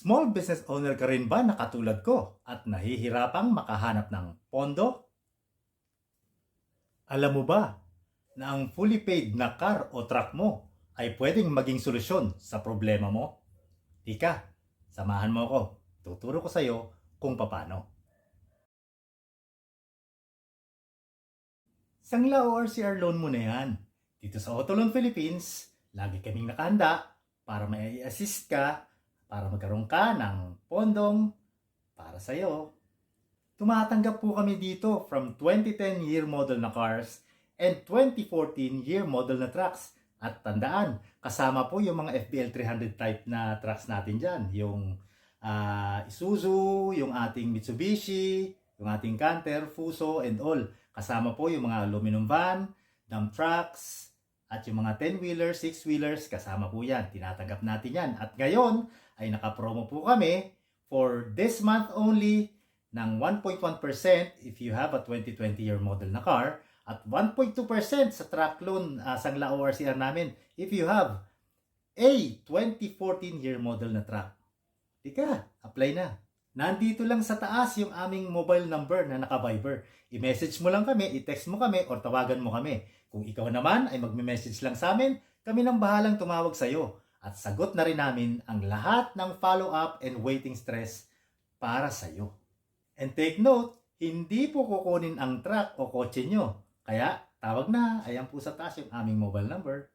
Small business owner ka rin ba na katulad ko at nahihirapang makahanap ng pondo? Alam mo ba na ang fully paid na car o truck mo ay pwedeng maging solusyon sa problema mo? Tika, samahan mo ako. Tuturo ko sa iyo kung paano. Sangla o RCR loan mo na yan. Dito sa Auto Loan Philippines, lagi kaming nakahanda para may assist ka, para magkaroon ka ng pondong para sa iyo. Tumatanggap po kami dito from 2010 year model na cars and 2014 year model na trucks. At tandaan, kasama po yung mga FBL 300 type na trucks natin dyan. Yung Isuzu, yung ating Mitsubishi, yung ating Canter, Fuso, and all. Kasama po yung mga aluminum van, dump trucks, at yung mga 10-wheelers, 6-wheelers, kasama po yan. Tinatanggap natin yan. At ngayon, ay nakapromo po kami for this month only ng 1.1% if you have a 2020 year model na car at 1.2% sa truck loan sangla ORCR namin if you have a 2014 year model na truck. Tika, apply na. Nandito lang sa taas yung aming mobile number na naka-Viber. I-message mo lang kami, i-text mo kami, or tawagan mo kami. Kung ikaw naman ay magme-message lang sa amin, kami nang bahalang tumawag sa iyo. At sagot na rin namin ang lahat ng follow-up and waiting stress para sa iyo. And take note, hindi po kukunin ang truck o kotse nyo. Kaya tawag na, ayan po sa taas yung aming mobile number.